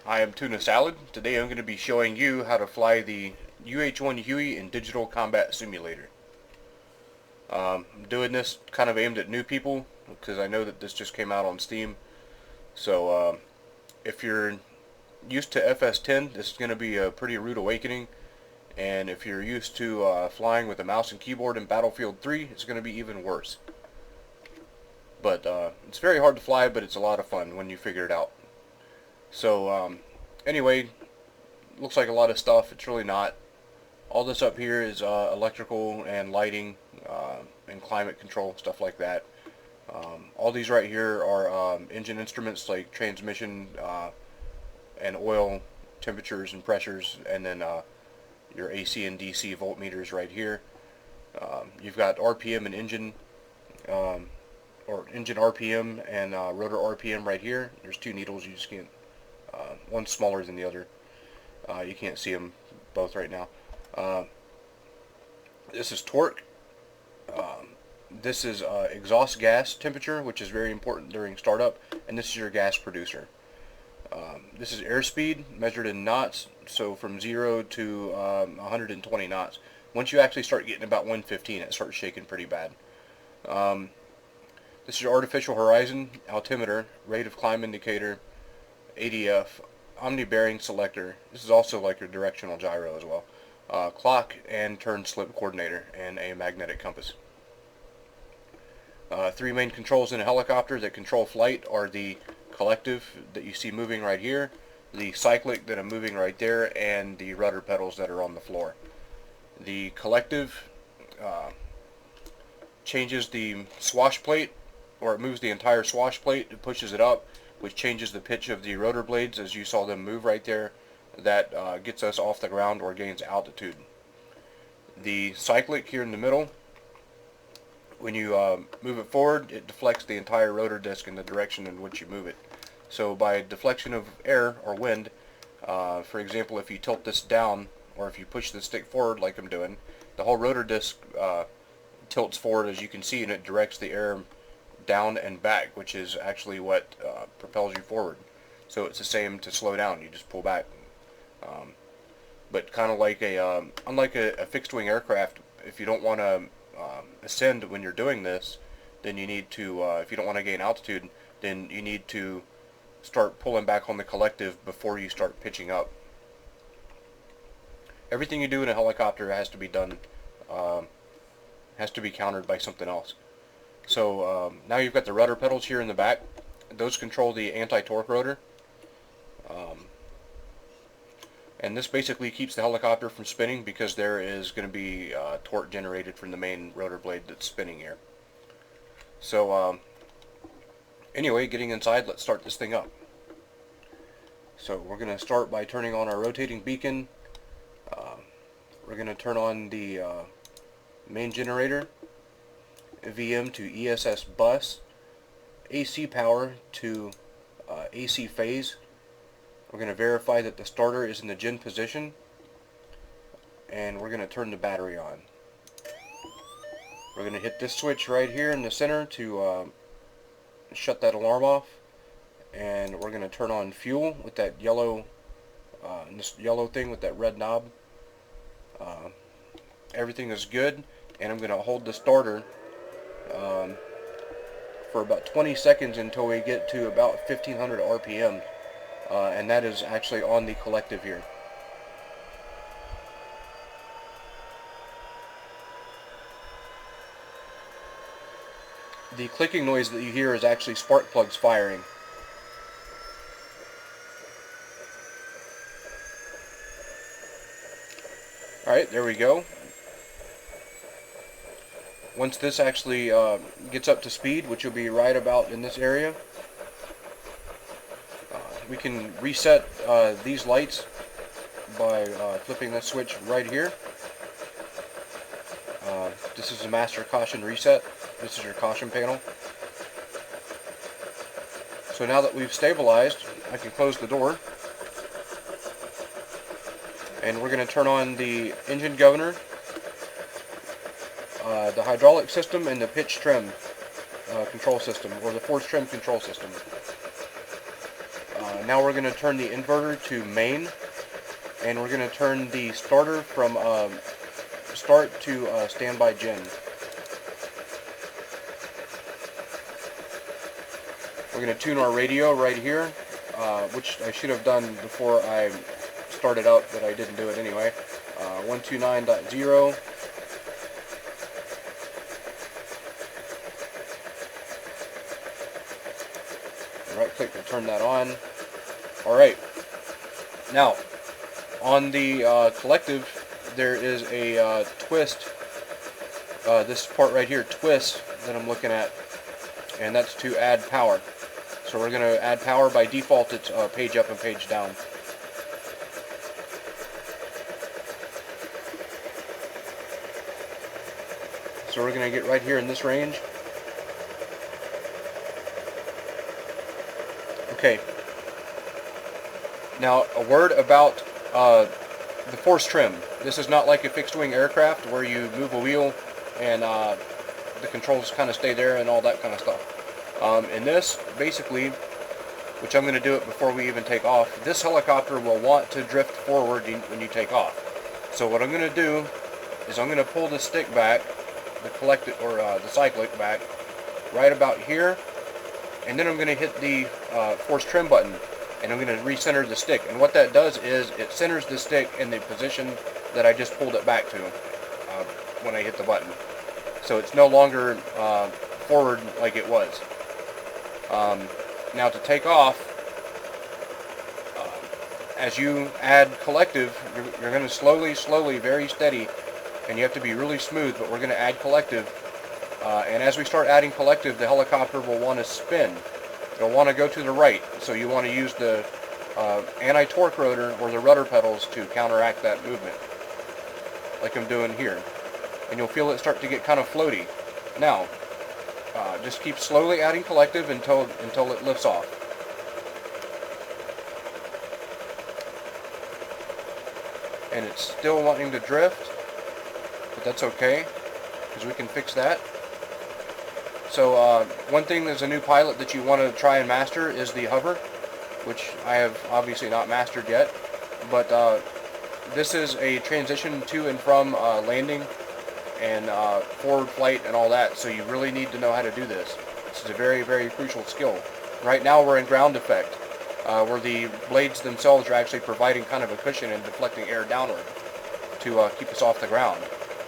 I am Tuna Salad. Today I'm going to be showing you how to fly the UH-1 Huey in Digital Combat Simulator. I'm doing this kind of aimed at new people because I know that this just came out on Steam. So if you're used to FS10, this is going to be a pretty rude awakening. And if you're used to flying with a mouse and keyboard in Battlefield 3, it's going to be even worse. But it's very hard to fly, but it's a lot of fun when you figure it out. So anyway, looks like a lot of stuff. It's really not. All this up here is electrical and lighting and climate control, stuff like that. All these right here are engine instruments like transmission and oil temperatures and pressures, and then your AC and DC voltmeters right here. You've got RPM and engine, or engine RPM and rotor RPM right here. There's two needles. You just can't. One's smaller than the other. You can't see them both right now. This is torque. This is exhaust gas temperature, which is very important during startup, and this is your gas producer. This is airspeed measured in knots, so from 0 to 120 knots. Once you actually start getting about 115, it starts shaking pretty bad. This is your artificial horizon, altimeter, rate of climb indicator, ADF, omni-bearing selector. This is also like your directional gyro as well. Clock and turn slip coordinator, and a magnetic compass. Three main controls in a helicopter that control flight are the collective that you see moving right here, the cyclic that are moving right there, and the rudder pedals that are on the floor. The collective changes the swash plate, or it moves the entire swash plate. It pushes it up, which changes the pitch of the rotor blades as you saw them move right there. That gets us off the ground or gains altitude. The cyclic here in the middle, when you move it forward, it deflects the entire rotor disc in the direction in which you move it. So by deflection of air or wind, for example, if you tilt this down or if you push the stick forward like I'm doing, the whole rotor disc tilts forward, as you can see, and it directs the air down and back, which is actually what propels you forward. So it's the same to slow down. You just pull back. But kind of like unlike a fixed-wing aircraft, if you don't want to ascend when you're doing this, then you need to, if you don't want to gain altitude, then you need to start pulling back on the collective before you start pitching up. Everything you do in a helicopter has to be done, has to be countered by something else. So now you've got the rudder pedals here in the back. Those control the anti-torque rotor. And this basically keeps the helicopter from spinning because there is going to be torque generated from the main rotor blade that's spinning here. So anyway, getting inside, let's start this thing up. So we're going to start by turning on our rotating beacon. We're going to turn on the main generator, VM to ESS bus, AC power to AC phase. We're going to verify that the starter is in the gen position, and we're going to turn the battery on. We're going to hit this switch right here in the center to shut that alarm off, and we're going to turn on fuel with that yellow, this yellow thing with that red knob. Everything is good, and I'm going to hold the starter for about 20 seconds until we get to about 1500 RPM. And that is actually on the collective here. The clicking noise that you hear is actually spark plugs firing. Alright, there we go. Once this actually gets up to speed, which will be right about in this area, we can reset these lights by flipping this switch right here. This is a master caution reset. This is your caution panel. So now that we've stabilized, I can close the door. And we're going to turn on the engine governor, the hydraulic system, and the pitch trim control system, or the force trim control system. Now we're going to turn the inverter to main, and we're going to turn the starter from start to standby gen. We're going to tune our radio right here, which I should have done before I started up, but I didn't do it anyway. 129.0. Right click to turn that on. Alright, now on the collective there is a twist, this part right here, twist, that I'm looking at, and that's to add power. So we're going to add power. By default it's page up and page down. So we're going to get right here in this range. Okay. Now a word about the force trim. This is not like a fixed wing aircraft where you move a wheel and the controls kind of stay there and all that kind of stuff. In this, basically, which I'm going to do it before we even take off, this helicopter will want to drift forward when you take off. So what I'm going to do is I'm going to pull the stick back, the collected or the cyclic back, right about here, and then I'm going to hit the force trim button, and I'm going to recenter the stick. And what that does is it centers the stick in the position that I just pulled it back to when I hit the button. So it's no longer forward like it was. Now to take off, as you add collective, you're going to slowly, very steady, and you have to be really smooth, but we're going to add collective. And as we start adding collective, the helicopter will want to spin. It'll want to go to the right, so you want to use the anti-torque rotor or the rudder pedals to counteract that movement, like I'm doing here. And you'll feel it start to get kind of floaty. Now, just keep slowly adding collective until it lifts off. And it's still wanting to drift, but that's okay, because we can fix that. So one thing as a new pilot that you want to try and master is the hover, which I have obviously not mastered yet. But this is a transition to and from landing and forward flight and all that, so you really need to know how to do this. This is a very, very crucial skill. Right now we're in ground effect, where the blades themselves are actually providing kind of a cushion and deflecting air downward to keep us off the ground.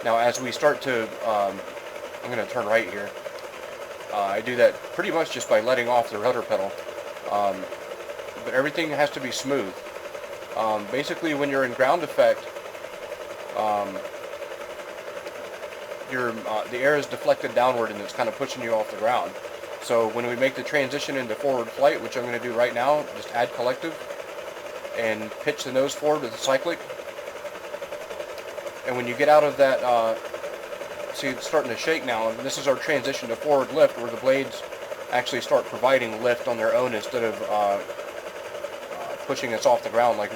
Now as we start to, I'm going to turn right here. I do that pretty much just by letting off the rudder pedal, but everything has to be smooth. Basically when you're in ground effect, the air is deflected downward and it's kind of pushing you off the ground. So when we make the transition into forward flight, which I'm going to do right now, just add collective and pitch the nose forward with the cyclic. And when you get out of that, see it's starting to shake now, and this is our transition to forward lift, where the blades actually start providing lift on their own instead of pushing us off the ground like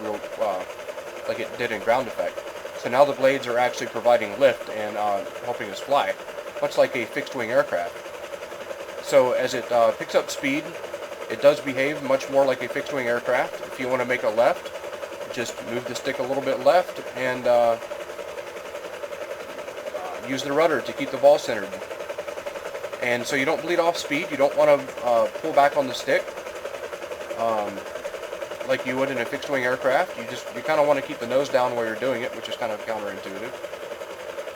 it did in ground effect. So now the blades are actually providing lift and helping us fly, much like a fixed wing aircraft. So as it picks up speed, it does behave much more like a fixed wing aircraft. If you want to make a left, just move the stick a little bit left and use the rudder to keep the ball centered. And so you don't bleed off speed. You don't want to pull back on the stick like you would in a fixed wing aircraft. You kind of want to keep the nose down while you're doing it, which is kind of counterintuitive.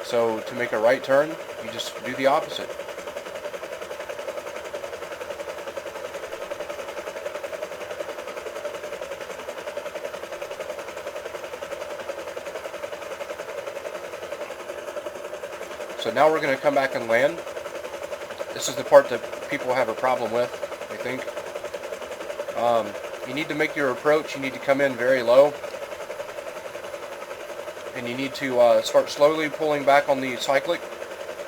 So to make a right turn, you just do the opposite. So now we're going to come back and land. This is the part that people have a problem with, I think. You need to make your approach, you need to come in very low. And you need to start slowly pulling back on the cyclic,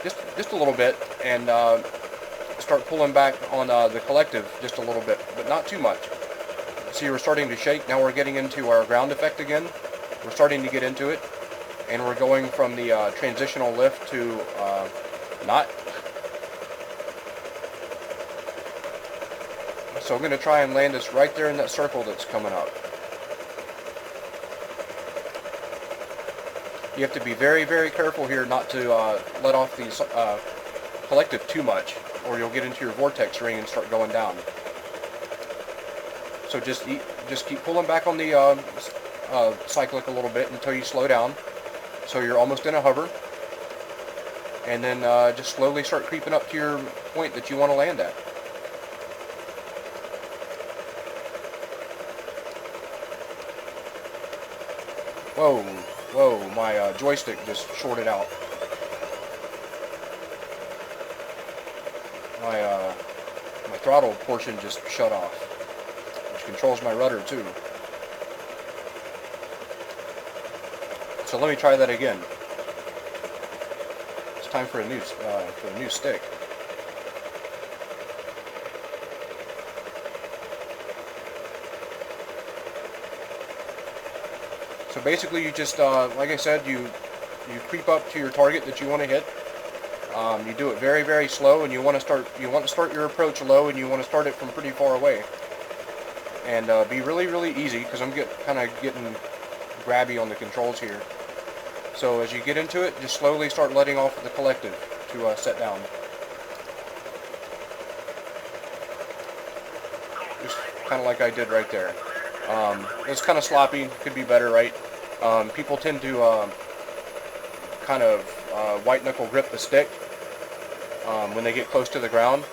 just a little bit, and start pulling back on the collective just a little bit, but not too much. See, we're starting to shake. Now we're getting into our ground effect again. We're starting to get into it. And we're going from the transitional lift to not. So I'm going to try and land this right there in that circle that's coming up. You have to be very, very careful here not to let off the collective too much, or you'll get into your vortex ring and start going down. So just keep pulling back on the cyclic a little bit until you slow down. So you're almost in a hover. And then just slowly start creeping up to your point that you want to land at. Whoa, whoa, my joystick just shorted out. My throttle portion just shut off, which controls my rudder too. So let me try that again. It's time for a new stick. So basically, you just, like I said, you creep up to your target that you want to hit. You do it very, very slow, and you want to start your approach low, and you want to start it from pretty far away, and be really, really easy, because I'm kind of getting grabby on the controls here. So as you get into it, just slowly start letting off the collective to set down. Just kind of like I did right there. It's kind of sloppy, could be better, right? People tend to kind of white knuckle grip the stick when they get close to the ground,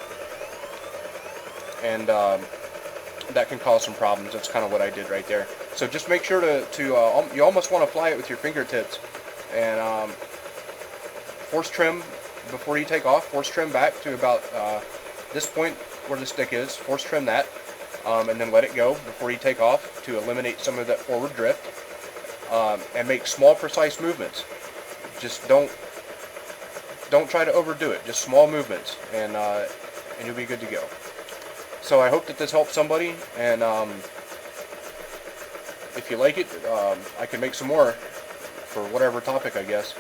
and that can cause some problems. That's kind of what I did right there. So just make sure you almost want to fly it with your fingertips, and force trim before you take off. Force trim back to about this point where the stick is. Force trim that. And then let it go before you take off to eliminate some of that forward drift, and make small, precise movements. Just don't try to overdo it. Just small movements, and you'll be good to go. So I hope that this helps somebody, and if you like it, I can make some more for whatever topic, I guess.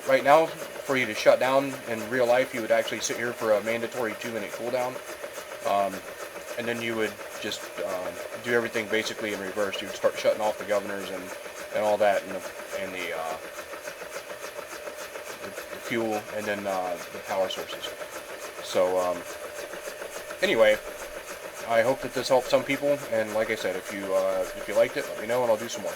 Right now, for you to shut down in real life, you would actually sit here for a mandatory 2-minute cooldown. And then you would just do everything basically in reverse. You would start shutting off the governors and all that, and the fuel, and then the power sources. So anyway, I hope that this helped some people. And like I said, if you liked it, let me know, and I'll do some more.